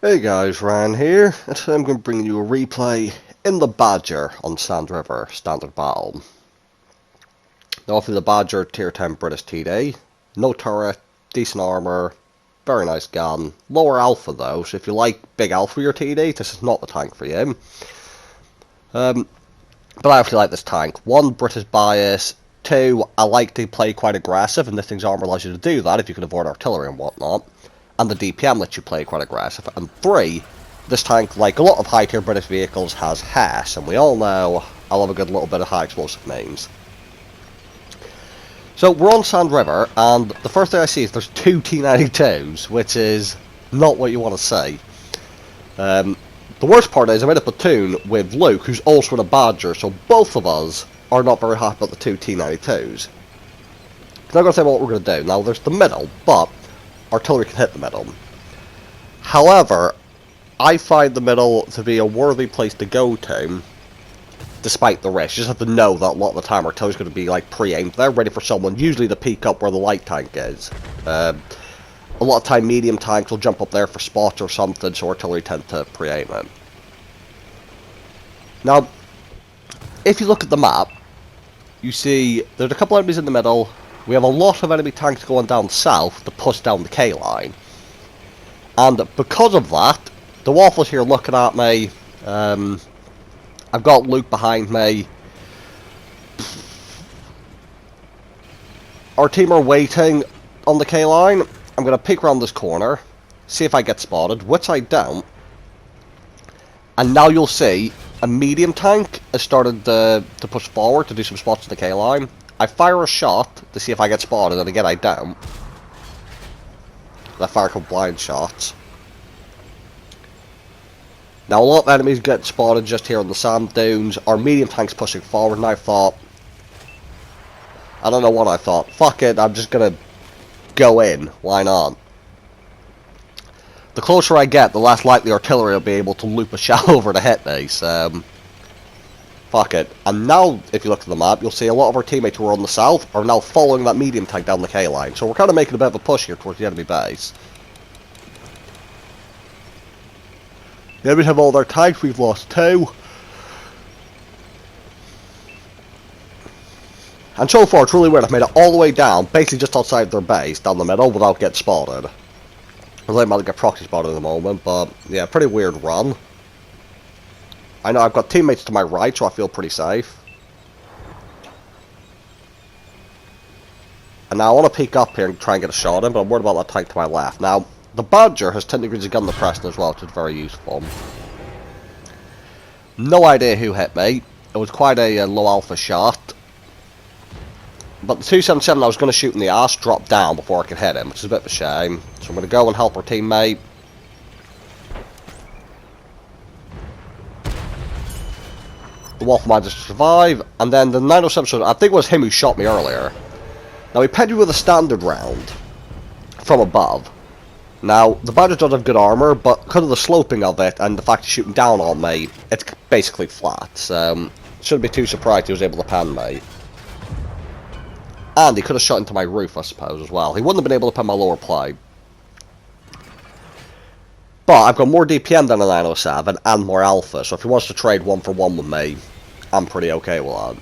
Hey guys, Ryan here, and today I'm going to bring you a replay in the Badger on Sand River Standard Battle. Now for the Badger Tier 10 British TD, no turret, decent armour, very nice gun, lower alpha though, so if you like big alpha for your TD, this is not the tank for you. But I actually like this tank. 1, British bias, 2, I like to play quite aggressive, and this thing's armour allows you to do that if you can avoid artillery and whatnot. And the DPM lets you play quite aggressive. And 3, this tank, like a lot of high tier British vehicles, has HESS, and we all know I love a good little bit of high explosive mains. So we're on Sand River, and the first thing I see is there's 2 T-92s, which is not what you want to see. The worst part is I'm in a platoon with Luke, who's also in a Badger, so both of us are not very happy about the 2 T-92s. Now I'm going to tell you what we're going to do. Now there's the middle, but artillery can hit the middle. However, I find the middle to be a worthy place to go to, despite the risk. You just have to know that a lot of the time artillery's going to be like pre-aimed. They're ready for someone, usually to peek up where the light tank is. A lot of time medium tanks will jump up there for spots or something, so artillery tend to pre-aim it. Now, if you look at the map, you see there's a couple enemies in the middle. We have a lot of enemy tanks going down south to push down the K line. And because of that, the Waffles here looking at me. I've got Luke behind me. Our team are waiting on the K line. I'm going to peek around this corner, see if I get spotted, which I don't. And now you'll see a medium tank has started to push forward to do some spots on the K line. I fire a shot to see if I get spotted, and again I don't. I fire a couple blind shots. Now a lot of enemies get spotted just here on the sand dunes. Our medium tank's pushing forward, and I thought, I don't know what I thought. Fuck it, I'm just gonna go in. Why not? The closer I get, the less likely artillery will be able to loop a shot over to hit me. So fuck it. And now, if you look at the map, you'll see a lot of our teammates who are on the south are now following that medium tank down the K line. So we're kind of making a bit of a push here towards the enemy base. The enemies have all their tanks, we've lost 2. And so far it's really weird, I've made it all the way down, basically just outside their base, down the middle, without getting spotted. I really might get proxy spotted at the moment, but yeah, pretty weird run. I know I've got teammates to my right, so I feel pretty safe. And now I want to peek up here and try and get a shot in, but I'm worried about that tank to my left. Now, the Badger has 10 degrees of gun depression as well, which is very useful. No idea who hit me. It was quite a low alpha shot. But the 277 I was going to shoot in the ass dropped down before I could hit him, which is a bit of a shame. So I'm going to go and help our teammate. The Waffle managed to survive, and then the 907, I think it was him who shot me earlier. Now he pegged me with a standard round from above. Now the Badger does have good armour, but because of the sloping of it and the fact he's shooting down on me, it's basically flat. So shouldn't be too surprised he was able to pan me. And he could have shot into my roof, I suppose, as well. He wouldn't have been able to pan my lower plate. But I've got more DPM than a 907 and more alpha, so if he wants to trade 1 for 1 with me, I'm pretty okay with that.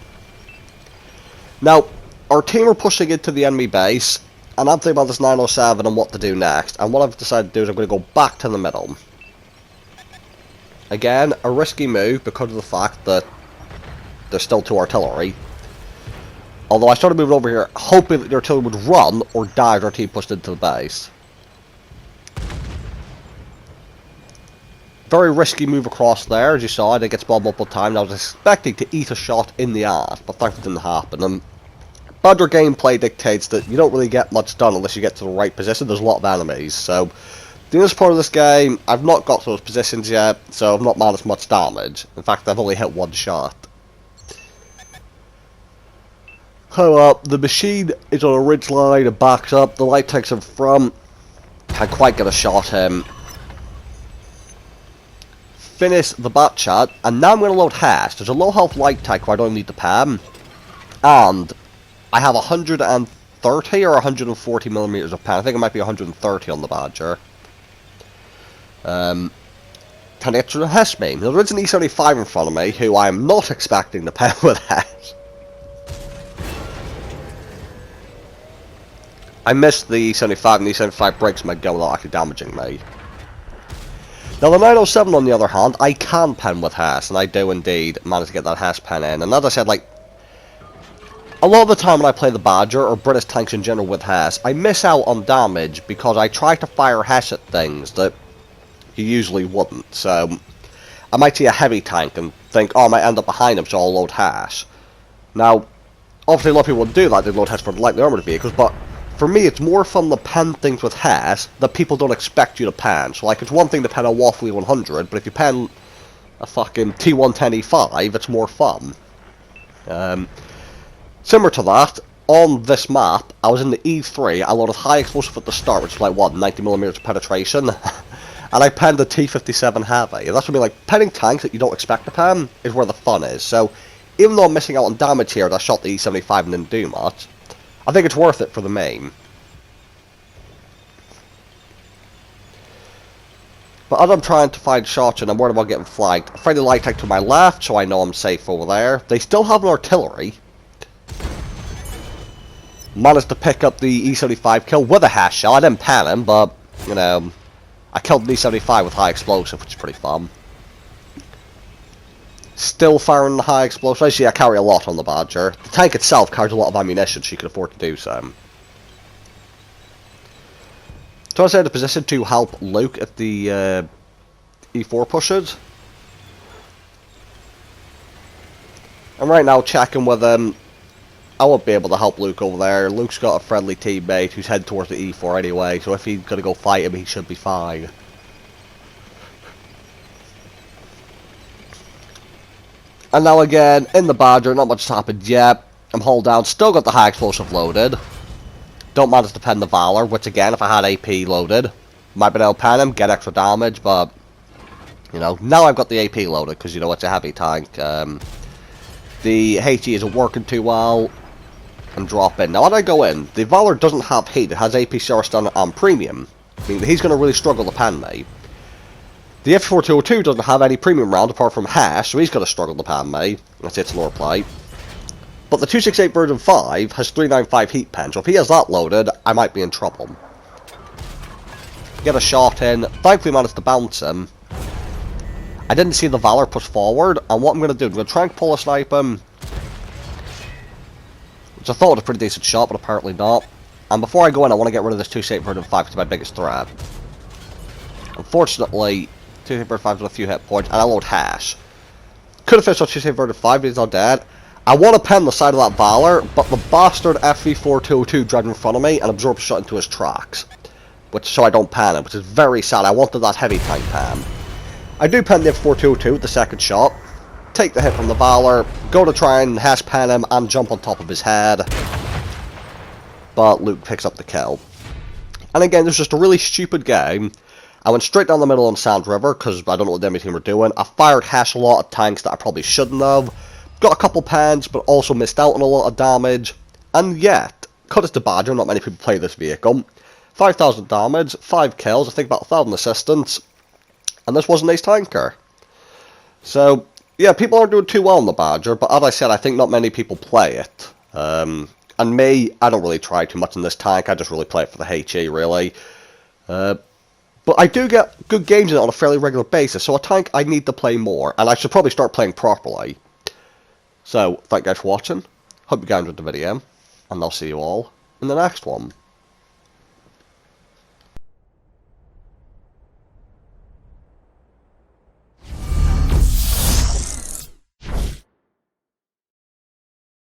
Now, our team are pushing into the enemy base, and I'm thinking about this 907 and what to do next. And what I've decided to do is I'm going to go back to the middle. Again, a risky move because of the fact that there's still 2 artillery. Although I started moving over here hoping that the artillery would run or die as our team pushed into the base. Very risky move across there, as you saw. I did get spotted multiple times. I was expecting to eat a shot in the ass, but that didn't happen. And Badger gameplay dictates that you don't really get much done unless you get to the right position. There's a lot of enemies, so doing this part of this game, I've not got to those positions yet, so I've not managed much damage. In fact, I've only hit 1 shot. So, the machine is on a ridge line, it backs up, the light tanks in front, can't quite get a shot him. Finish the bat chat, and now I'm going to load HESS. There's a low health light tank where I don't need the PAM, and I have 130 or 140 millimeters of PAM. I think it might be 130 on the Badger. Can get to the Hess main. There is an E75 in front of me, who I am not expecting to pen with Hess. I missed the E75, and the E75 breaks my gun without actually damaging me. Now the 907 on the other hand, I can pen with Hess, and I do indeed manage to get that Hess pen in. And as I said, like, a lot of the time when I play the Badger, or British tanks in general with Hess, I miss out on damage because I try to fire Hess at things that you usually wouldn't. So I might see a heavy tank and think, oh, I might end up behind him, so I'll load Hess. Now, obviously a lot of people would do that, they load Hess for lightly armoured vehicles, but for me it's more fun to pen things with Hess that people don't expect you to pen. So like, it's one thing to pen a Waffly 100, but if you pen a fucking T110E5, it's more fun. Similar to that, on this map, I was in the E3, I loaded high explosive at the start, which is like, what, 90mm of penetration? And I penned the T57 Heavy. And that's what I mean, like, penning tanks that you don't expect to pen is where the fun is. So, even though I'm missing out on damage here, that I shot the E75 and didn't do much, I think it's worth it for the main. But as I'm trying to find shots and I'm worried about getting flagged, a friendly light tank to my left, so I know I'm safe over there. They still have an artillery. Managed to pick up the E75 kill with a Hess shell. I didn't pen him, but, you know, I killed the E75 with high explosive, which is pretty fun. Still firing the high explosive. Actually, I carry a lot on the Badger. The tank itself carries a lot of ammunition, so you can afford to do so. So I was in a position to help Luke at the E4 pushes. I'm right now checking with him. I won't be able to help Luke over there. Luke's got a friendly teammate who's heading towards the E4 anyway, so if he's going to go fight him, he should be fine. And now again, in the Badger, not much has happened yet. I'm hull down, still got the high explosive loaded. Don't manage to pen the Valor, which again, if I had AP loaded, might be able to pen him, get extra damage, but, you know, now I've got the AP loaded, because, you know, it's a heavy tank. The HE isn't working too well. And drop in. Now when I go in, the Valor doesn't have heat, it has AP Shower Standard and Premium, meaning he's going to really struggle to pen me. The F4202 doesn't have any premium round apart from Hess, so he's going to struggle to pan me. That's its lower plate. But the 268 version 5 has 395 heat pen, so if he has that loaded, I might be in trouble. Get a shot in, thankfully managed to bounce him. I didn't see the Valor push forward, and what I'm going to do, I'm going to try and pull a snipe him. Which I thought was a pretty decent shot, but apparently not. And before I go in, I want to get rid of this 268 version 5, because it's my biggest threat. Unfortunately, 268 version 5 has a few hit points, and I load Hess. Could have finished on 268 version 5, but he's not dead. I want to pen the side of that Valor, but the bastard FV4202 drives in front of me and absorbs a shot into his tracks. So I don't pen him, which is very sad. I wanted that heavy tank pen. I do pen the F4202 with the second shot. Take the hit from the Valor, go to try and Hess pen him and jump on top of his head. But Luke picks up the kill. And again, this was just a really stupid game. I went straight down the middle on Sand River because I don't know what the enemy team were doing. I fired Hess a lot of tanks that I probably shouldn't have. Got a couple pens, but also missed out on a lot of damage. And yet, because it's the Badger, not many people play this vehicle. 5,000 damage, 5 kills, I think about 1,000 assistance. And this was an ace tanker. So, yeah, people aren't doing too well on the Badger, but as I said, I think not many people play it. And me, I don't really try too much in this tank, I just really play it for the HE, really. But I do get good games in it on a fairly regular basis, so a tank I need to play more, and I should probably start playing properly. So, thank you guys for watching, hope you guys enjoyed the video, and I'll see you all in the next one.